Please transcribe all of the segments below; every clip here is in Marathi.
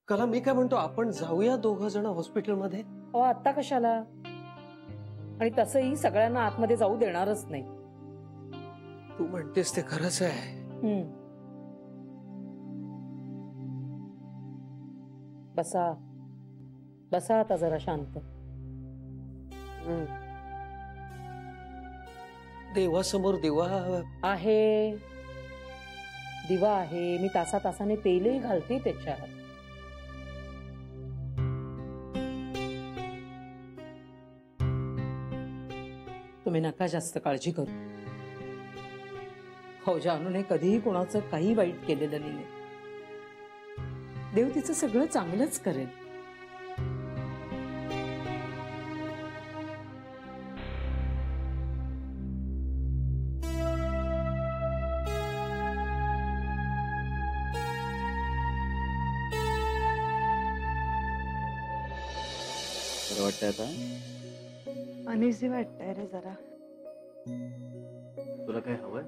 कला मी काय म्हणतो, आपण जाऊया दोघं जण हॉस्पिटलमध्ये. आता कशाला? आणि तसंही सगळ्यांना आतमध्ये जाऊ देणारच नाही. तू म्हणतेस ते खरंच आहे. बसा बसा आता जरा शांत. देवासमोर दिवा आहे, दिवा आहे. मी तासा तासाने तेलही घालते त्याच्यात. तुम्ही नका जास्त काळजी करू. हो, जानूने कधीही कोणाचं काही वाईट केलेलं नाही. देव तिचं सगळं चांगलंच करेल. वाटतंय आता अनइझी वाटतंय रे जरा. तुला काय हवंय?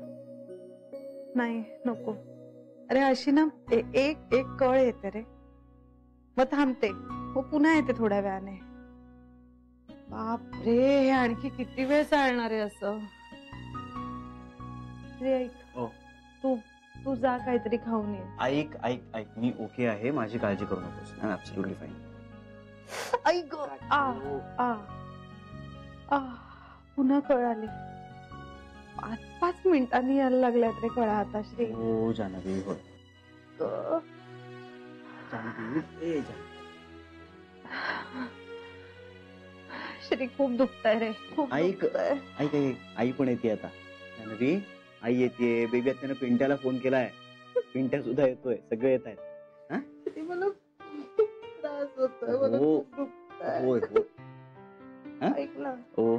नाही नको. अरे अशी ना एक कळ येते रे, मग थांबते, मग पुन्हा येते थोड्या वेळाने. बाप रे, हे आणखी किती वेळ चालणार आहे असं? ऐक, तू जा काहीतरी खाऊन ये. ऐक ऐक ऐक, मी ओके आहे, माझी काळजी करू नकोस. I am absolutely fine. ऐक, पुन्हा कळ आली. 5 मिनिटांनी यायला लागल्यात रे कळा आता. श्री हो जानवी, हो श्री, खूप दुखतंय रे, खूप. ऐक ऐक ऐक, आई पण येते आता. जानवी, आई येते. बेबी आता त्यानं पिंट्याला फोन केलाय. पिंट्या सुद्धा येतोय, सगळे येत आहेत. मला त्रास होतोय, मला खूप दुखतंय. होय हो. ऐक ना, हो,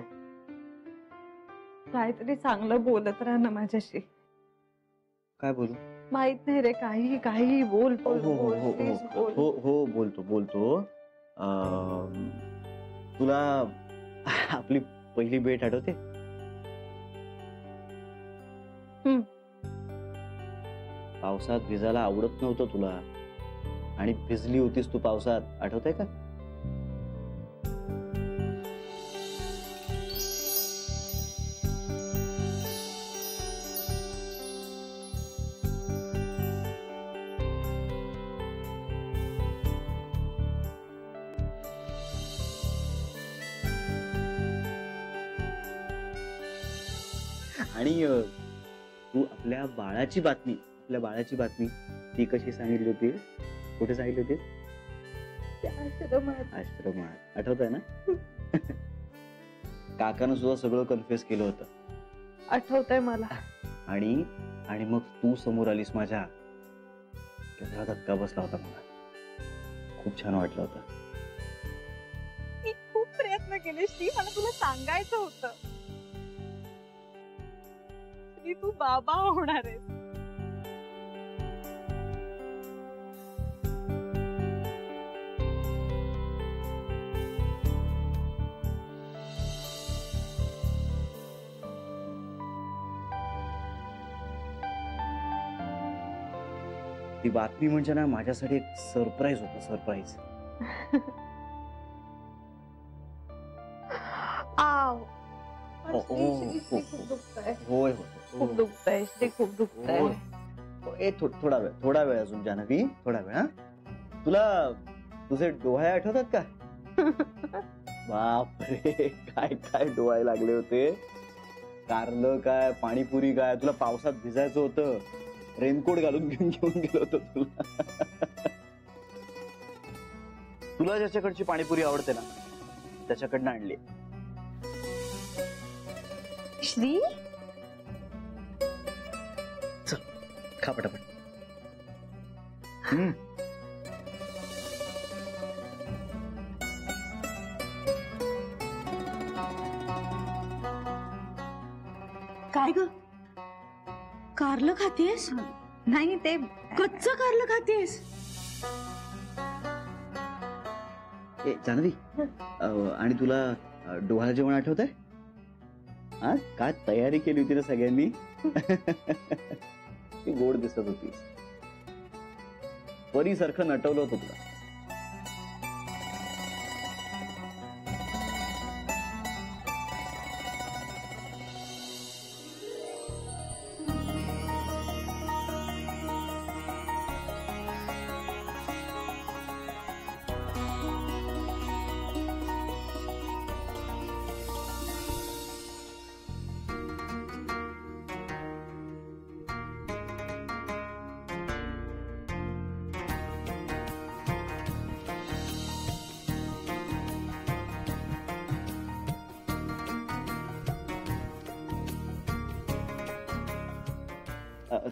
काहीतरी चांगलं बोलत राहा ना माझ्याशी. काय बोलू? माहित नाही रे, काही काही बोल. हो हो हो हो हो हो, बोलतो बोलतो. तुला आपली पहिली भेट आठवते? पावसात भिजायला आवडत नव्हतं तुला, आणि भिजली होतीस तू पावसात, आठवतंय का? आणि तू आपल्या बाळाची बातमी ती कशी सांगितली होती? कुठे सांगितली होती? आश्रमात. आठवतंय ना? काकानं सुद्धा सगळं कन्फ्युज केलं होतं. आठवतंय मला. आणि मग तू समोर आलीस माझ्या. केवढा धक्का बसला होता मला. खूप छान वाटलं होतं. मी खूप प्रयत्न केले श्री, मला तुला सांगायचं होतं. तू बाबा होणार आहेस. ती बातमी म्हणजे ना माझ्यासाठी एक सरप्राईज होतं. सरप्राईज. होय होय, खूप दुखतंय श्री, खूप दुखतंय. थोडा वेळ अजून जानवी, थोडा वेळ. हा, तुला तुझे डोळे आठवतात का? बापरे, काय काय डोळे लागले होते. कारलं काय, पाणीपुरी काय. तुला पावसात भिजायचं होतं, रेनकोट घालून घेऊन गेलो होतो तुला. तुला ज्याच्याकडची पाणीपुरी आवडते ना, त्याच्याकडनं आणली. श्री, चल खा पटापट. काय ग, कारलं खातेस? नाही, ते कच्चं कारलं खातेस? जानवी, आणि तुला डोहाळ जेवण आठवतंय? काय तयारी केली होती ना सगळ्यांनी. ती गोड दिसत होती. परीसारखं नटवलं होतं तुला.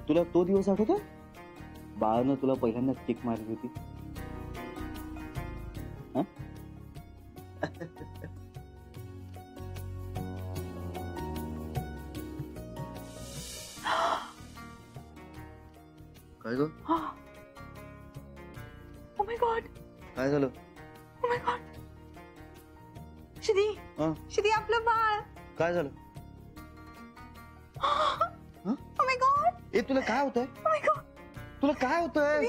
तुला तो दिवस आठवतो बाळानं तुला पहिल्यांदा किक मारली होती? हं? काय ग? ओ माय गॉड, काय झालं? Oh my God. श्री, हं? श्री आपलं बाळ. काय झालं? ओ माय गॉड, ए तुला काय होतंय? Oh my God. तुला काय होतंय?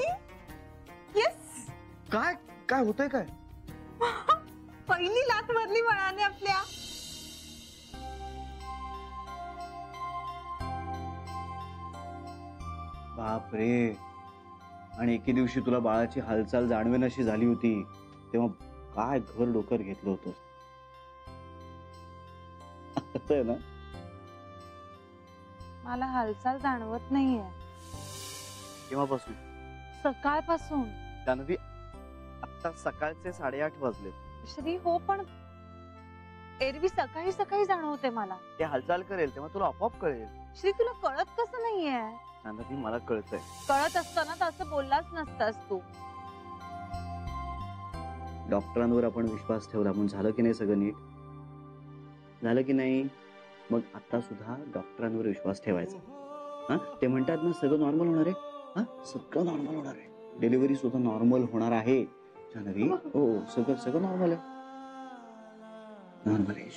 येस, काय काय होतंय काय? पहिली लात मारली बाळाने आपल्या. बाप रे. आणि एके दिवशी तुला बाळाची हालचाल जाणवेनाशी झाली होती तेव्हा काय घर डोकर घेतलं होतं. आहे ना? मला हालचाल जाणवत नाहीये केव्हापासून? सकाळपासून. जान्हवी, आता सकाळचे 8:30 वाजले. श्री हो, पण एरवी सकाळी सकाळी जाणवते मला. ते हालचाल करेल तेव्हा तुला आपोआप कळेल. श्री तुला कळत कसं नाहीये? जान्हवी, मला कळतंय. कळत असताना तर असं बोललाच नसतास तू. डॉक्टरांवर आपण विश्वास ठेवला म्हणून झालं की नाही सगळं नीट? झालं की नाही? मग आता सुद्धा डॉक्टरांवर विश्वास ठेवायचा. हा, ते म्हणतात ना सगळं नॉर्मल होणार आहे. हा, सगळं नॉर्मल होणार आहे. डिलिव्हरी सुद्धा नॉर्मल होणार आहे जान्हवी. हो, सगळं सगळं नॉर्मल आहे. नॉर्मल आहे.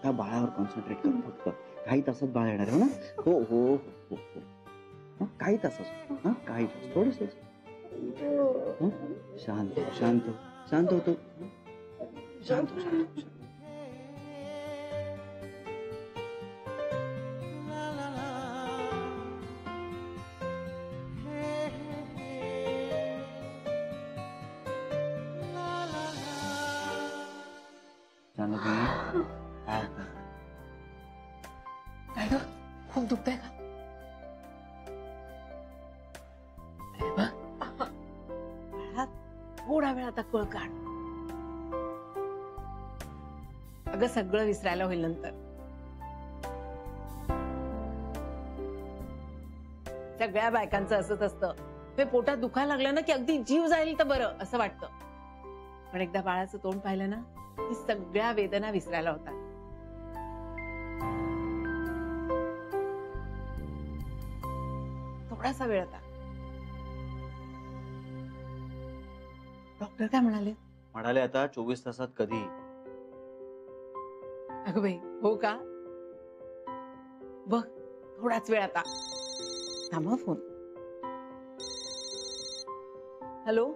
त्या बाळावर कॉन्सन्ट्रेट कर फक्त. काही तासात बाळ येणार आहे ना? हो हो हो हो. हा, काही तासात. हा, काही तास थोडस. शांत शांत शांत होतो. शांत हो, शांत हो. जान्हवी, काय होतं? काय ग, खूप दुखतंय का? अरे वा. बाळा, थोडा वेळ आता कळ काढ. अगं सगळं विसरायला होईल नंतर. सगळ्या बायकांचं असंच असतं. हे पोटात दुखायला लागलं ना की अगदी जीव जाईल तर बरं असं वाटतं. पण एकदा बाळाचं तोंड पाहिलं ना की सगळ्या वेदना विसरायला होतात. थोडासा वेळ आता. डॉक्टर काय म्हणाले? म्हणाले आता 24 तासात कधी. अगं बाई, हो का? बघ, थोडाच वेळ आता. थांबा फोन. हॅलो.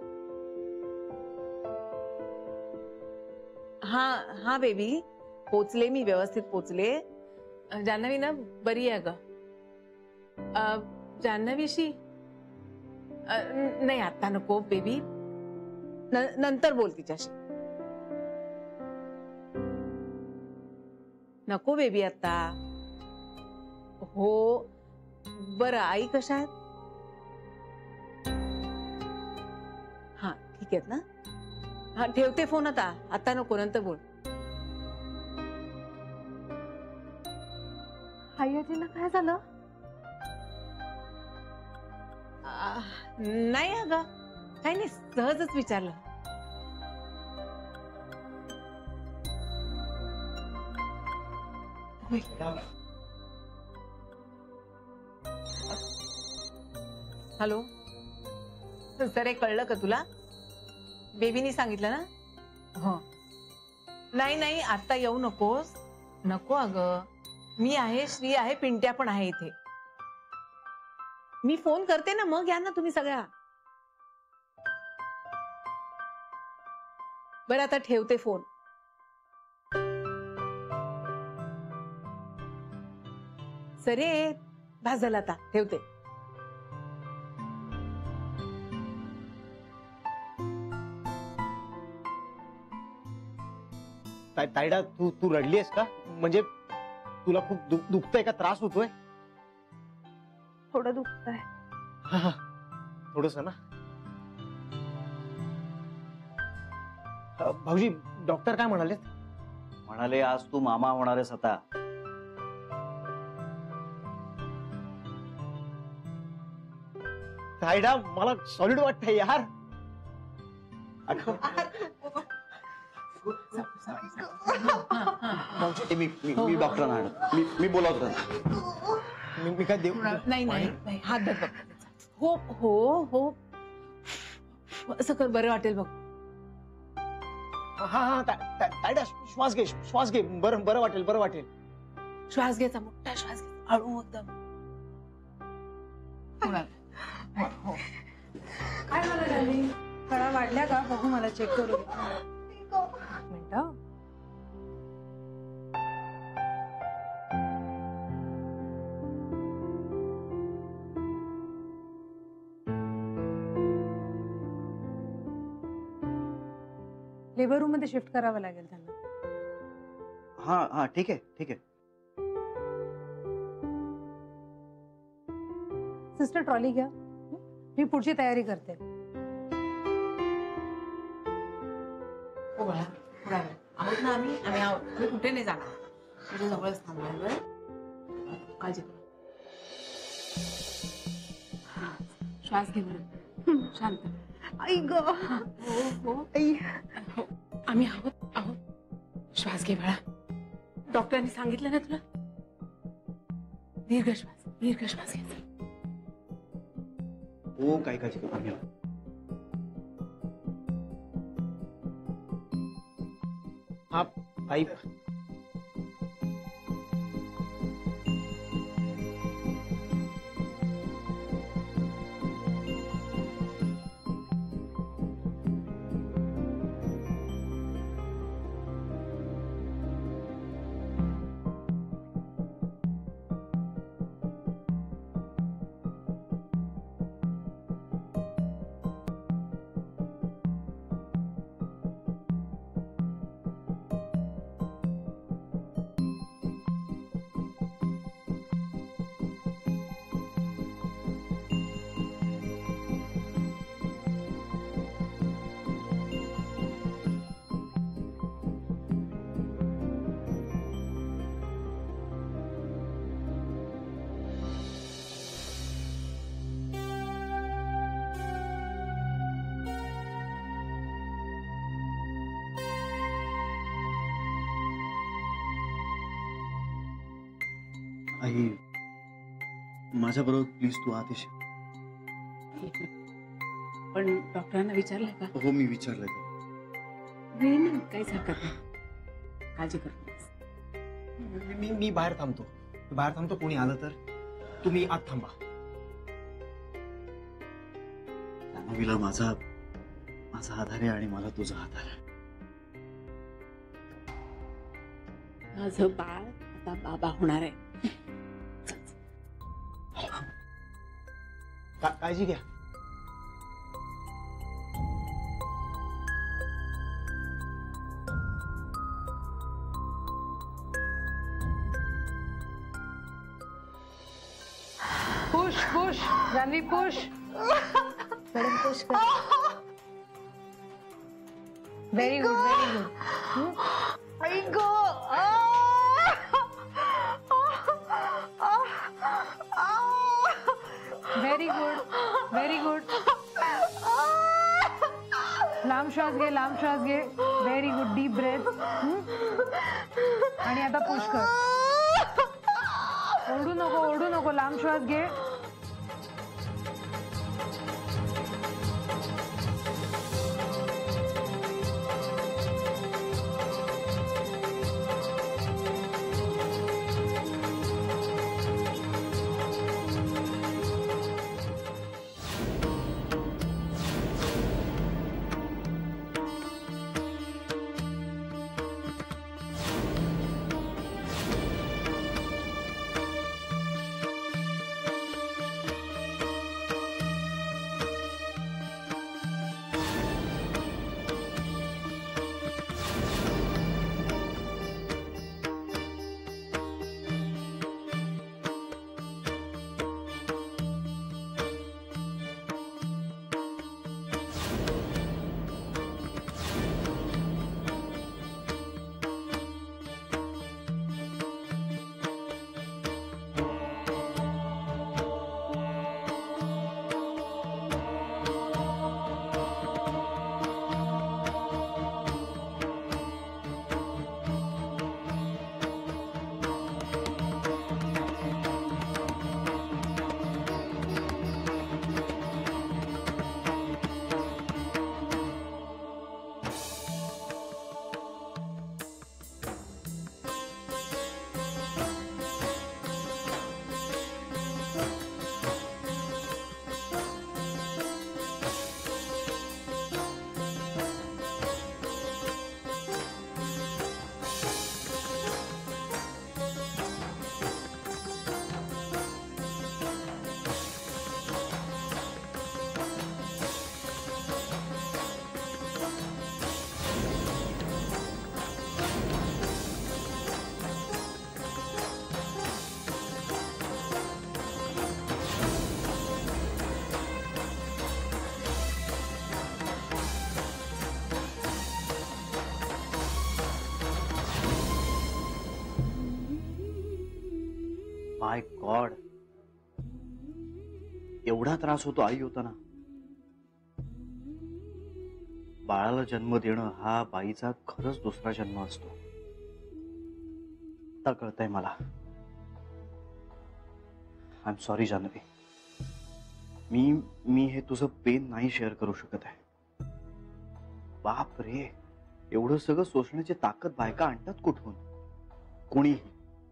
हा हा बेबी, पोचले मी, व्यवस्थित पोचले. जान्हवी ना बरी आहे ग. जान्हवीशी नाही आता नको बेबी, नंतर बोल तिच्याशी. नको बेबी आता. हो बरं, आई कशा आहेत? हा ठीक आहेत ना? हा ठेवते फोन आता. आता नको, नंतर बोल. आई आजींना काय झालं? नाही अगं, काही नाही, सहजच विचारलं. हॅलो. सरे, कळलं का तुला? बेबीनी सांगितलं ना? हो. नाही नाही, आता येऊ नकोस. नको अगं, मी आहे, श्री आहे, पिंट्या पण आहे इथे. मी फोन करते ना, मग या ना तुम्ही सगळ्या. बरं आता ठेवते फोन. सरे, भास झाला, आता ठेवते. तायडा, तू तू रडलीस का? म्हणजे तुला खूप दुखतंय का? त्रास होतोय? थोडं दुखतंय. थोडस ना. भाऊजी, डॉक्टर काय म्हणाले? म्हणाले आज तू मामा होणार आहेस आता. रायडा मला सॉलिड वाटतंय यार. अगं, मी डॉक्टरांना आणतो. मी बोलावतो त्यांना. मी काय देऊ? नाही नाही नाही, हात धर बघ. हो हो हो, असं कर, बरं वाटेल बघ. हा तायडा श्वास घे. बरं वाटेल. श्वास घ्यायचा, मोठा श्वास घ्यायचा, हळू एकदम. हो. काय मला झाली? कळा वाढल्या का बघू, मला चेक करू दे. मिनिट. लेबर रूम मध्ये शिफ्ट करावं लागेल त्यांना. हा ठीक आहे. सिस्टर ट्रॉली घ्या, मी पुढची तयारी करते. हो बाळा, थोडा वेळ आहोत ना आम्ही आहोत. मी कुठे नाही जाणार, तुझ्या जवळच थांबणार. बरं, काळजी कर. श्वास घे बरं, शांत. आई ग, हो आई. हो, आम्ही आहोत. श्वास घे बाळा, डॉक्टरांनी सांगितलं ना तुला, दीर्घ श्वास घ्यायचा. हो, काय काळजी करू. आम्ही हा पाईप. आई, माझ्याबरोबर प्लीज तू आत येशील. पण डॉक्टरांना विचारलंय का? हो, मी विचारलंय. वेळ नाही, काहीच हरकत नाही, काळजी कर. मी बाहेर थांबतो. कोणी आलं तर तुम्ही आत थांबा. जान्हवीला माझा आधार आहे आणि मला तुझा आधार आहे. माझं बाळ आता बाबा होणार आहे. काळजी घ्या. Push Janhavi, push. Madam push कर. Very good. आई ग, व्हेरी गुड. लांब श्वास घे. Very good. Deep breath. आणि आता पुश कर. ओढू नको. लांब श्वास घे. माय गॉड, एवढा त्रास होतो आई होताना. बाळाला जन्म देणं हा बाईचा खरंच दुसरा जन्म असतो. आता कळतंय मला. I am sorry Janhavi. मी हे तुझं पेन नाही शेअर करू शकत आहे. बाप रे, एवढं सगळं सोसण्याची ताकद बायका आणतात कुठून?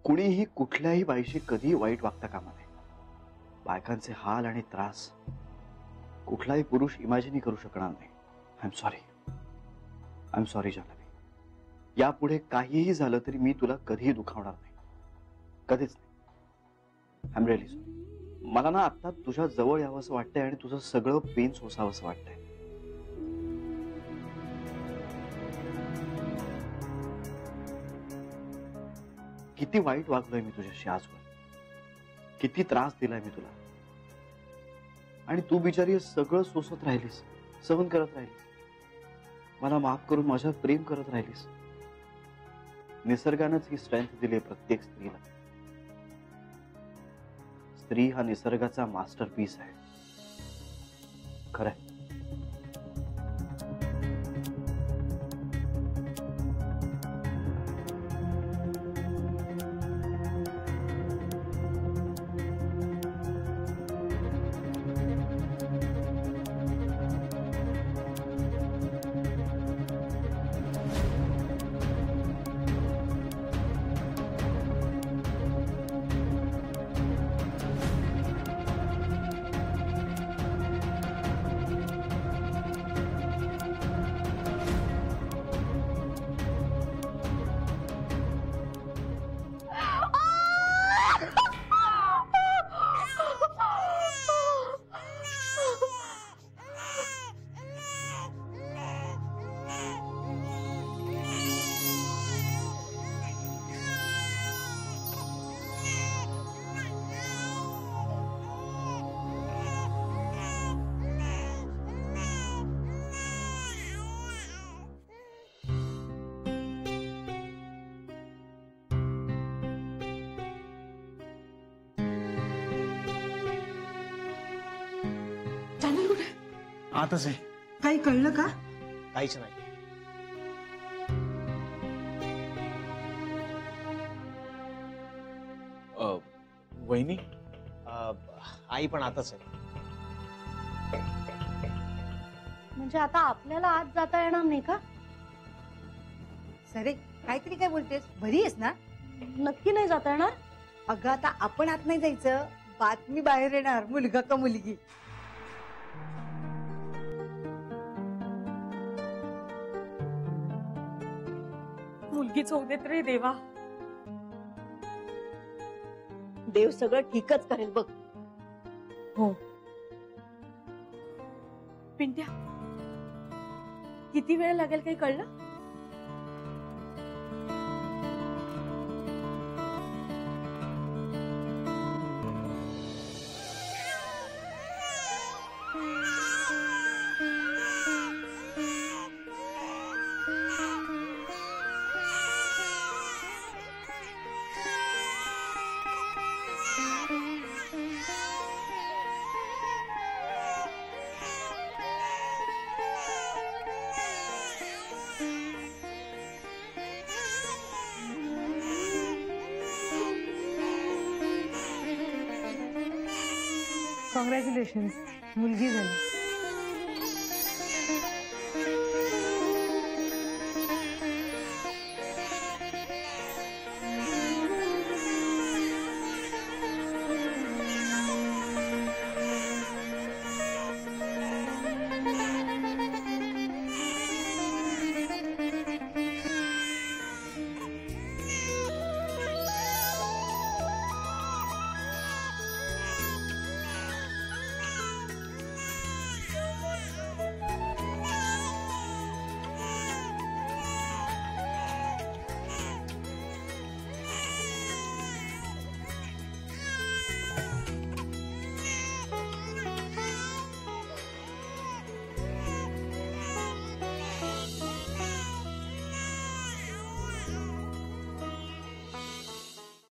कुणीही कुठल्याही बाईशी कधी वाईट वागता कामा नये. बायकांचे हाल आणि त्रास कुठलाही पुरुष इमॅजिन करू शकणार नाही. I am sorry Janhavi. यापुढे काहीही झालं तरी मी तुला कधीही दुखावणार नाही, कधीच नाही. I am really sorry. मला ना आता तुझ्या जवळ यावं असं वाटतंय आणि तुझं सगळं पेन सोसावं असं वाटतंय. किती वाईट वागलोय मी तुझ्याशी आजवर, किती त्रास दिलाय मी तुला, आणि तू बिचारी सगळं सोसत राहिलीस, सहन करत राहिलीस, मला माफ करून माझ्यावर प्रेम करत राहिलीस. निसर्गानंच ही स्ट्रेंथ दिली प्रत्येक स्त्रीला. स्त्री हा निसर्गाचा मास्टरपीस आहे. खरंय. आताच आहे. काही कळलं का? काहीच नाही. वहिनी, आई पण आताच आहे. म्हणजे आता आपल्याला आत जाता येणार नाही का? सरे काहीतरी काय बोलतेस? बरी आहेस ना? नक्की नाही जाता येणार? अगं आता आपण आत नाही जायचं, बातमी बाहेर येणार, मुलगा का मुलगी. मुलगीच होऊ देत रे देवा. देव सगळं ठीकच करेल बघ. हो. पिंट्या, किती वेळ लागेल काही कळलं? कॉंग्रॅच्युलेशन, मुलगी झाली.